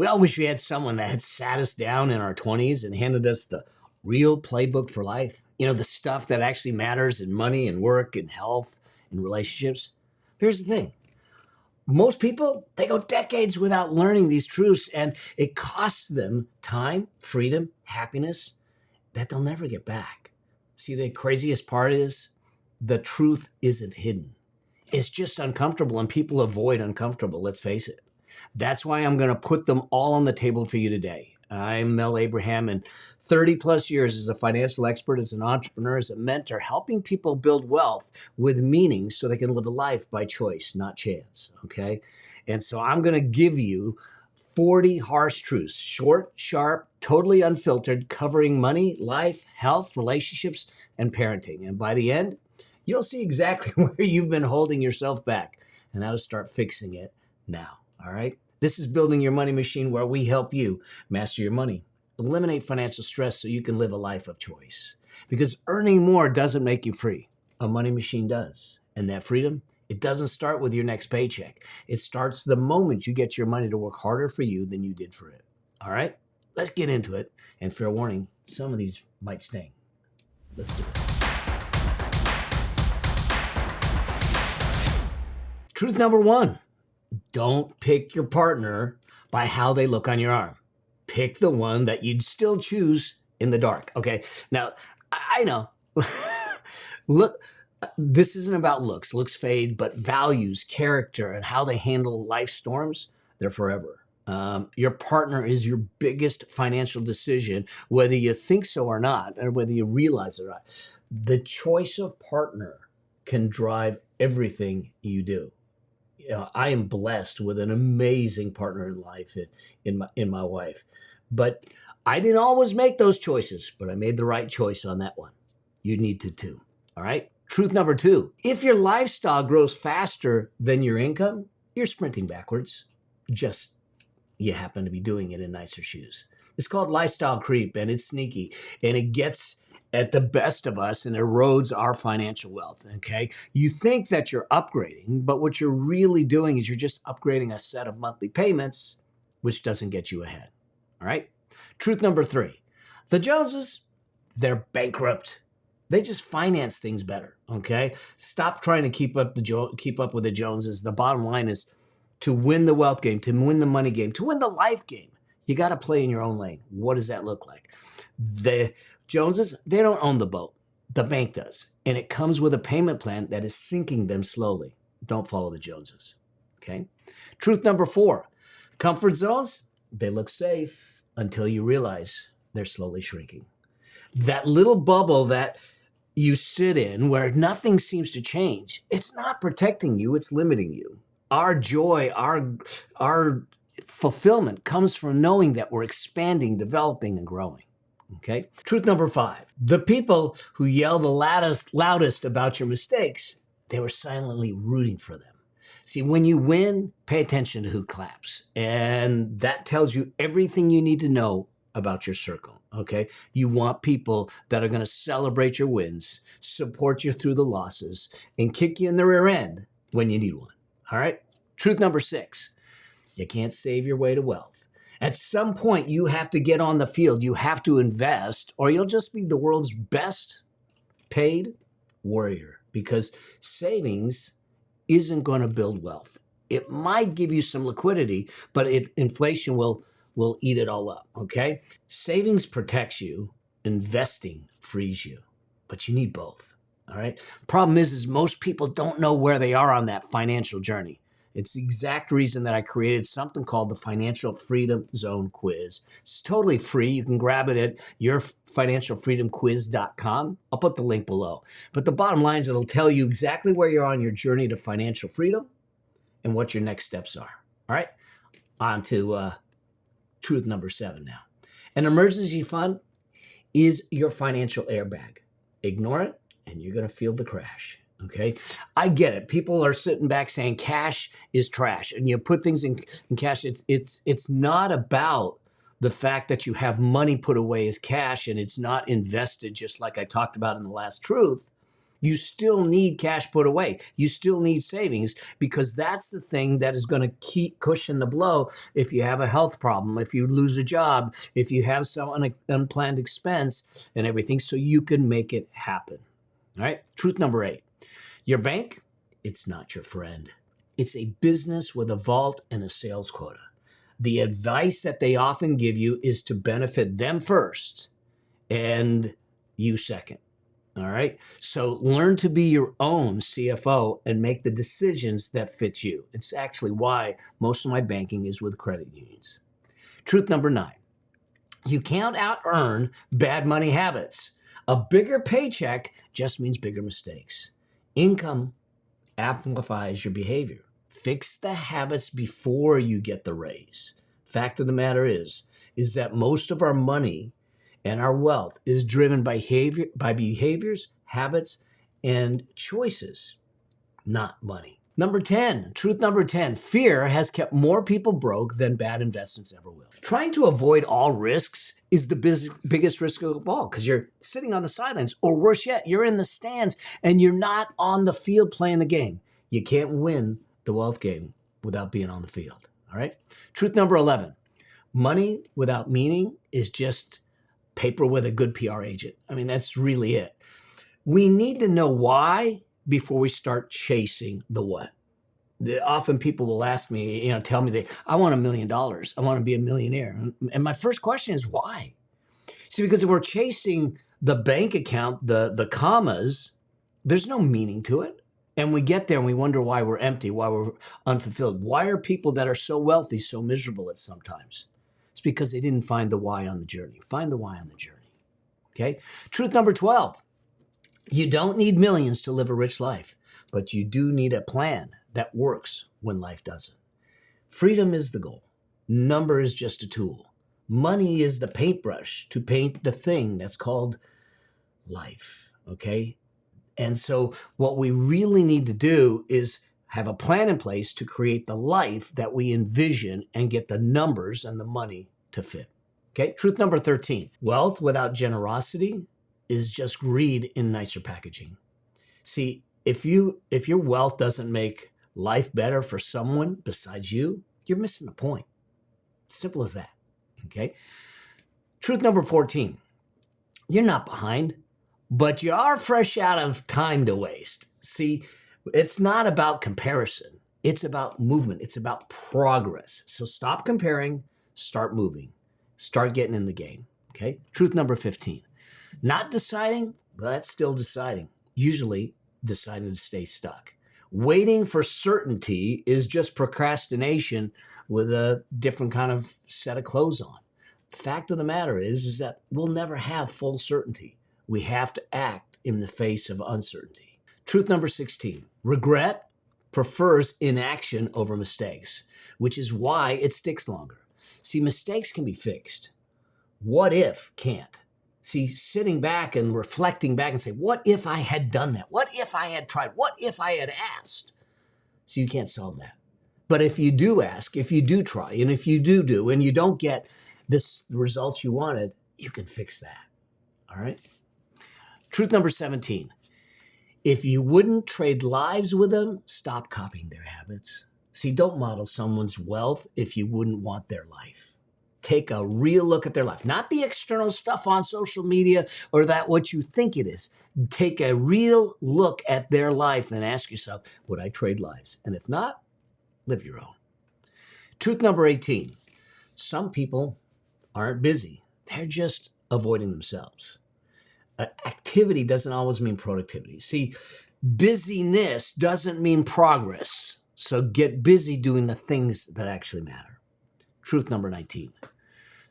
We all wish we had someone that had sat us down in our 20s and handed us the real playbook for life. You know, the stuff that actually matters in money and work and health and relationships. Here's the thing. Most people, they go decades without learning these truths, and it costs them time, freedom, happiness that they'll never get back. See, the craziest part is the truth isn't hidden. It's just uncomfortable, and people avoid uncomfortable, let's face it. That's why I'm going to put them all on the table for you today. I'm Mel Abraham, and 30 plus years as a financial expert, as an entrepreneur, as a mentor, helping people build wealth with meaning so they can live a life by choice, not chance, okay? And so I'm going to give you 40 harsh truths, short, sharp, totally unfiltered, covering money, life, health, relationships, and parenting. And by the end, you'll see exactly where you've been holding yourself back and how to start fixing it now. All right. This is Building Your Money Machine, where we help you master your money, eliminate financial stress so you can live a life of choice. Because earning more doesn't make you free. A money machine does. And that freedom, it doesn't start with your next paycheck. It starts the moment you get your money to work harder for you than you did for it. All right. Let's get into it. And fair warning, some of these might sting. Let's do it. Truth number one. Don't pick your partner by how they look on your arm. Pick the one that you'd still choose in the dark. Okay. Now, I know. Look, this isn't about looks. Looks fade, but values, character, and how they handle life storms, they're forever. Your partner is your biggest financial decision, whether you think so or not, or whether you realize it or not. The choice of partner can drive everything you do. You know, I am blessed with an amazing partner in life in my wife, but I didn't always make those choices, but I made the right choice on that one. You need to too. All right. Truth number two, if your lifestyle grows faster than your income, you're sprinting backwards. Just you happen to be doing it in nicer shoes. It's called lifestyle creep, and it's sneaky, and it gets at the best of us and erodes our financial wealth, okay? You think that you're upgrading, but what you're really doing is you're just upgrading a set of monthly payments, which doesn't get you ahead, all right? Truth number three, the Joneses, they're bankrupt. They just finance things better, okay? Stop trying to keep up with the Joneses. The bottom line is to win the wealth game, to win the money game, to win the life game, you got to play in your own lane. What does that look like? The Joneses, they don't own the boat. The bank does. And it comes with a payment plan that is sinking them slowly. Don't follow the Joneses. Okay? Truth number four, comfort zones, they look safe until you realize they're slowly shrinking. That little bubble that you sit in where nothing seems to change, it's not protecting you, it's limiting you. Our joy, our fulfillment comes from knowing that we're expanding, developing, and growing. Okay. Truth number five, the people who yell the loudest about your mistakes, they were silently rooting for them. See, when you win, pay attention to who claps. And that tells you everything you need to know about your circle. Okay. You want people that are going to celebrate your wins, support you through the losses, and kick you in the rear end when you need one. All right. Truth number six, you can't save your way to wealth. At some point, you have to get on the field. You have to invest, or you'll just be the world's best paid warrior, because savings isn't going to build wealth. It might give you some liquidity, but inflation will eat it all up, okay? Savings protects you. Investing frees you, but you need both, all right? Problem is most people don't know where they are on that financial journey. It's the exact reason that I created something called the Financial Freedom Zone Quiz. It's totally free. You can grab it at yourfinancialfreedomquiz.com. I'll put the link below. But the bottom line is it'll tell you exactly where you're on your journey to financial freedom and what your next steps are. All right? On to truth number 7 now. An emergency fund is your financial airbag. Ignore it, and you're going to feel the crash. Okay, I get it. People are sitting back saying cash is trash, and you put things in cash. It's not about the fact that you have money put away as cash and it's not invested, just like I talked about in the last truth. You still need cash put away. You still need savings, because that's the thing that is going to keep cushion the blow if you have a health problem, if you lose a job, if you have some unplanned expense and everything, so you can make it happen. All right. Truth number 8. Your bank, it's not your friend. It's a business with a vault and a sales quota. The advice that they often give you is to benefit them first and you second. All right. So learn to be your own CFO and make the decisions that fit you. It's actually why most of my banking is with credit unions. Truth number 9. You can't out-earn bad money habits. A bigger paycheck just means bigger mistakes. Income amplifies your behavior. Fix the habits before you get the raise. Fact of the matter is that most of our money and our wealth is driven by behaviors, habits, and choices, not money. Truth number 10, fear has kept more people broke than bad investments ever will. Trying to avoid all risks is the biggest risk of all, because you're sitting on the sidelines, or worse yet, you're in the stands and you're not on the field playing the game. You can't win the wealth game without being on the field, all right? Truth number 11, money without meaning is just paper with a good PR agent. I mean, that's really it. We need to know why before we start chasing the what. Often people will ask me, tell me I want $1 million. I want to be a millionaire. And my first question is why? See, because if we're chasing the bank account, the commas, there's no meaning to it. And we get there and we wonder why we're empty, why we're unfulfilled. Why are people that are so wealthy so miserable at sometimes? It's because they didn't find the why on the journey. Find the why on the journey. Okay? Truth number 12. You don't need millions to live a rich life, but you do need a plan that works when life doesn't. Freedom is the goal. Number is just a tool. Money is the paintbrush to paint the thing that's called life. Okay? And so what we really need to do is have a plan in place to create the life that we envision and get the numbers and the money to fit. Okay, truth number 13. Wealth without generosity is just greed in nicer packaging. See, if your wealth doesn't make life better for someone besides you, you're missing the point. Simple as that. Okay. Truth number 14. You're not behind, but you are fresh out of time to waste. See, it's not about comparison. It's about movement. It's about progress. So stop comparing, start moving, start getting in the game. Okay. Truth number 15. Not deciding, well, that's still deciding. Usually deciding to stay stuck. Waiting for certainty is just procrastination with a different kind of set of clothes on. The fact of the matter is that we'll never have full certainty. We have to act in the face of uncertainty. Truth number 16. Regret prefers inaction over mistakes, which is why it sticks longer. See, mistakes can be fixed. What if can't? See, sitting back and reflecting back and say, what if I had done that? What if I had tried? What if I had asked? So you can't solve that. But if you do ask, if you do try, and if you do, and you don't get this results you wanted, you can fix that. All right? Truth number 17. If you wouldn't trade lives with them, stop copying their habits. See, don't model someone's wealth if you wouldn't want their life. Take a real look at their life, not the external stuff on social media or that what you think it is. Take a real look at their life and ask yourself, would I trade lives? And if not, live your own. Truth number 18. Some people aren't busy. They're just avoiding themselves. Activity doesn't always mean productivity. See, busyness doesn't mean progress. So get busy doing the things that actually matter. Truth number 19.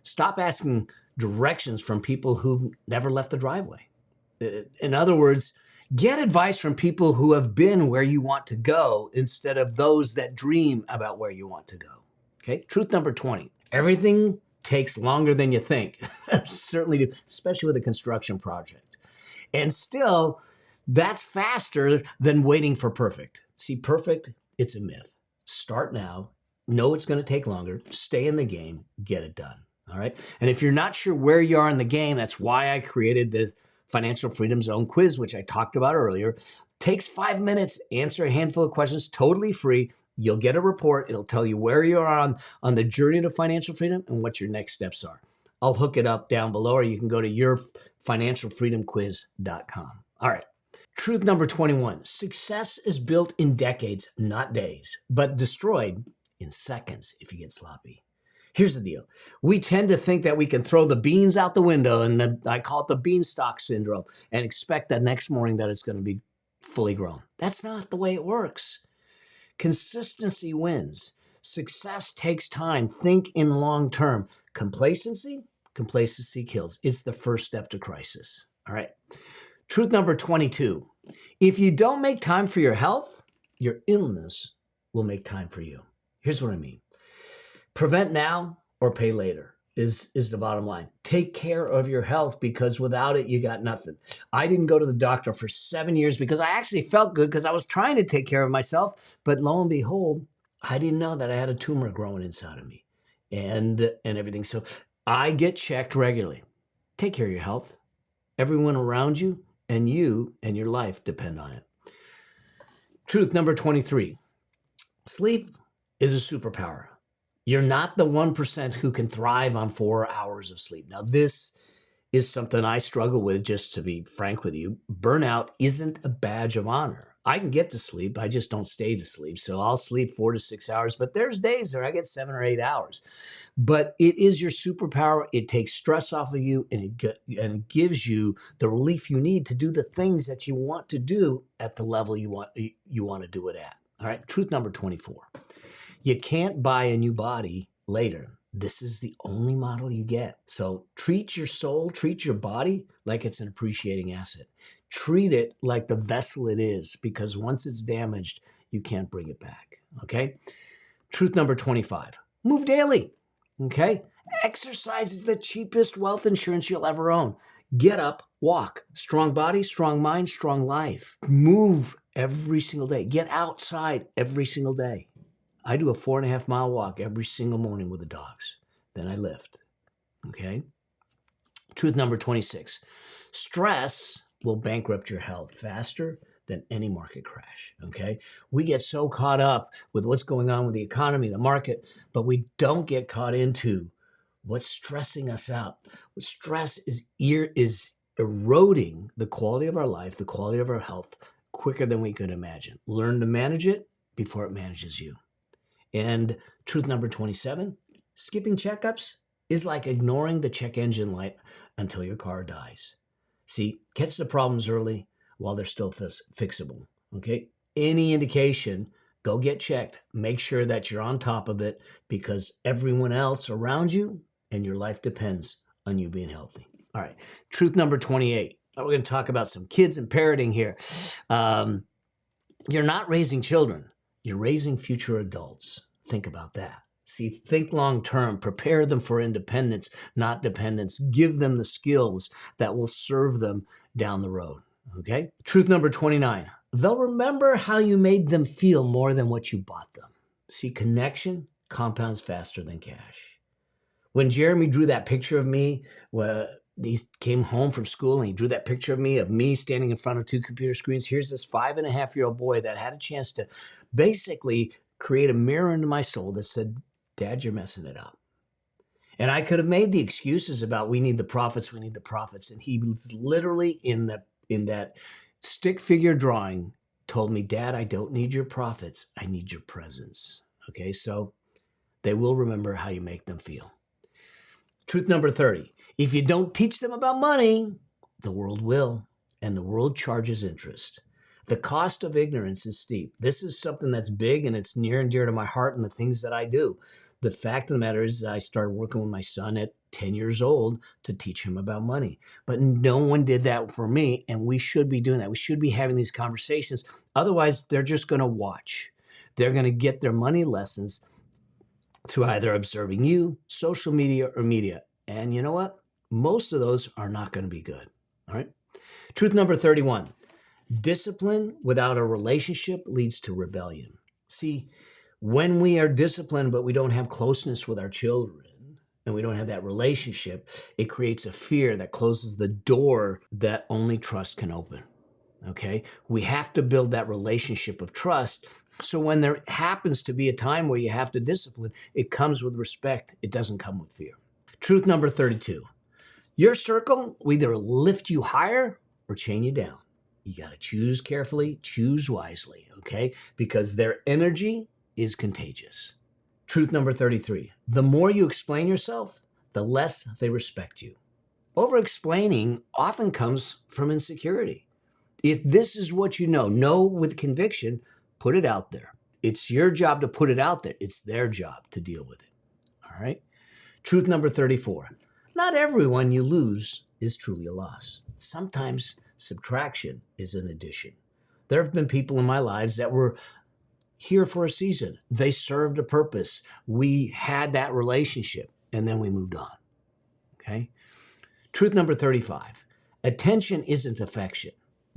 Stop asking directions from people who've never left the driveway. In other words, get advice from people who have been where you want to go instead of those that dream about where you want to go. Okay. Truth number 20. Everything takes longer than you think. Certainly do, especially with a construction project. And still, that's faster than waiting for perfect. See, perfect, it's a myth. Start now. Know it's going to take longer. Stay in the game. Get it done. All right. And if you're not sure where you are in the game, that's why I created the Financial Freedom Zone quiz, which I talked about earlier. Takes 5 minutes, answer a handful of questions, totally free. You'll get a report. It'll tell you where you are on the journey to financial freedom and what your next steps are. I'll hook it up down below, or you can go to yourfinancialfreedomquiz.com. All right. Truth number 21. Success is built in decades, not days, but destroyed in seconds if you get sloppy. Here's the deal. We tend to think that we can throw the beans out the window, and I call it the beanstalk syndrome, and expect that next morning that it's going to be fully grown. That's not the way it works. Consistency wins. Success takes time. Think in long term. Complacency kills. It's the first step to crisis. All right. Truth number 22. If you don't make time for your health, your illness will make time for you. Here's what I mean. Prevent now or pay later is the bottom line. Take care of your health, because without it, you got nothing. I didn't go to the doctor for 7 years because I actually felt good because I was trying to take care of myself. But lo and behold, I didn't know that I had a tumor growing inside of me and everything. So I get checked regularly. Take care of your health. Everyone around you and your life depend on it. Truth number 23. Sleep is a superpower. You're not the 1% who can thrive on 4 hours of sleep. Now, this is something I struggle with, just to be frank with you. Burnout isn't a badge of honor. I can get to sleep. I just don't stay to sleep. So I'll sleep 4 to 6 hours, but there's days where I get 7 or 8 hours. But it is your superpower. It takes stress off of you, and it gives you the relief you need to do the things that you want to do at the level you want to do it at. All right. Truth number 24. You can't buy a new body later. This is the only model you get. So treat your soul, treat your body like it's an appreciating asset. Treat it like the vessel it is, because once it's damaged, you can't bring it back. Okay? Truth number 25. Move daily. Okay? Exercise is the cheapest wealth insurance you'll ever own. Get up, walk. Strong body, strong mind, strong life. Move every single day. Get outside every single day. I do a 4.5 mile walk every single morning with the dogs. Then I lift. Okay? Truth number 26. Stress will bankrupt your health faster than any market crash. Okay? We get so caught up with what's going on with the economy, the market, but we don't get caught into what's stressing us out. What stress is eroding the quality of our life, the quality of our health, quicker than we could imagine. Learn to manage it before it manages you. And truth number 27, skipping checkups is like ignoring the check engine light until your car dies. See, catch the problems early while they're still fixable, okay? Any indication, go get checked. Make sure that you're on top of it, because everyone else around you and your life depends on you being healthy. All right, truth number 28. We're going to talk about some kids and parenting here. You're not raising children. You're raising future adults. Think about that. See, think long term. Prepare them for independence, not dependence. Give them the skills that will serve them down the road. Okay? Truth number 29. They'll remember how you made them feel more than what you bought them. See, connection compounds faster than cash. When Jeremy drew that picture of me, he came home from school and he drew that picture of me standing in front of 2 computer screens. Here's this 5.5-year-old boy that had a chance to basically create a mirror into my soul that said, Dad, you're messing it up. And I could have made the excuses about we need the profits. And he was literally in that stick figure drawing told me, Dad, I don't need your profits. I need your presence. Okay, so they will remember how you make them feel. Truth number 30. If you don't teach them about money, the world will, and the world charges interest. The cost of ignorance is steep. This is something that's big, and it's near and dear to my heart and the things that I do. The fact of the matter is I started working with my son at 10 years old to teach him about money. But no one did that for me, and we should be doing that. We should be having these conversations. Otherwise, they're just going to watch. They're going to get their money lessons through either observing you, social media, or media. And you know what? Most of those are not going to be good. All right. Truth number 31. Discipline without a relationship leads to rebellion. See, when we are disciplined, but we don't have closeness with our children, and we don't have that relationship, it creates a fear that closes the door that only trust can open. Okay? We have to build that relationship of trust. So when there happens to be a time where you have to discipline, it comes with respect. It doesn't come with fear. Truth number 32. Your circle will either lift you higher or chain you down. You got to choose carefully, choose wisely, okay? Because their energy is contagious. Truth number 33. The more you explain yourself, the less they respect you. Over-explaining often comes from insecurity. If this is what you know with conviction, put it out there. It's your job to put it out there. It's their job to deal with it. All right? Truth number 34. Not everyone you lose is truly a loss. Sometimes subtraction is an addition. There have been people in my lives that were here for a season. They served a purpose. We had that relationship, and then we moved on. Okay? Truth number 35. Attention isn't affection.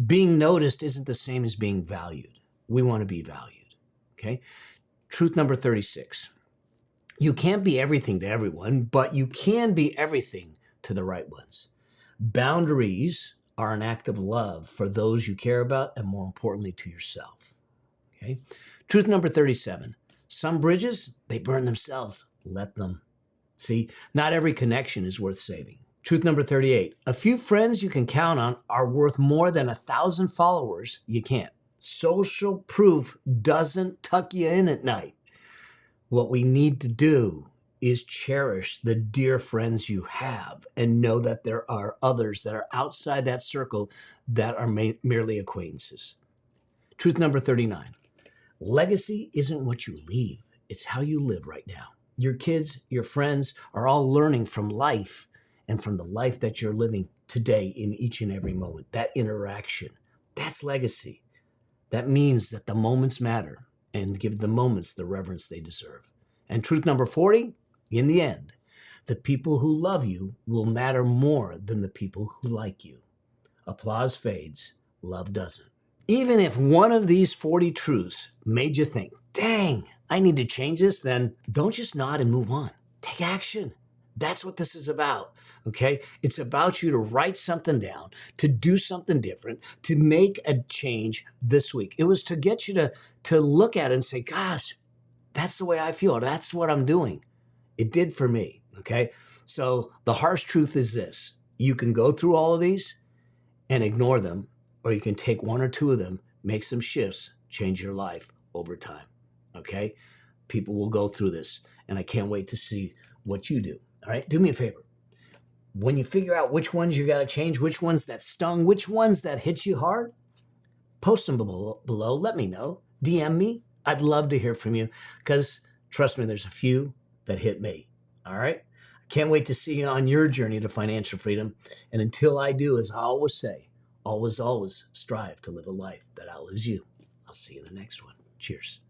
Being noticed isn't the same as being valued. We want to be valued. Okay? Truth number 36. You can't be everything to everyone, but you can be everything to the right ones. Boundaries are an act of love for those you care about, and more importantly, to yourself. Okay? Truth number 37. Some bridges, they burn themselves. Let them. See, not every connection is worth saving. Truth number 38. A few friends you can count on are worth more than 1,000 followers you can't. Social proof doesn't tuck you in at night. What we need to do is cherish the dear friends you have and know that there are others that are outside that circle that are merely acquaintances. Truth number 39. Legacy isn't what you leave. It's how you live right now. Your kids, your friends are all learning from life and from the life that you're living today in each and every moment. That interaction, that's legacy. That means that the moments matter and give the moments the reverence they deserve. And truth number 40, in the end, the people who love you will matter more than the people who like you. Applause fades, love doesn't. Even if one of these 40 truths made you think, dang, I need to change this, then don't just nod and move on. Take action. That's what this is about, okay? It's about you to write something down, to do something different, to make a change this week. It was to get you to look at it and say, gosh, that's the way I feel. That's what I'm doing. It did for me, okay? So the harsh truth is this. You can go through all of these and ignore them, or you can take one or two of them, make some shifts, change your life over time, okay? People will go through this, and I can't wait to see what you do. All right, do me a favor. When you figure out which ones you got to change, which ones that stung, which ones that hit you hard, post them below. Let me know. DM me. I'd love to hear from you because trust me, there's a few that hit me. All right. I can't wait to see you on your journey to financial freedom. And until I do, as I always say, always strive to live a life that outlives you. I'll see you in the next one. Cheers.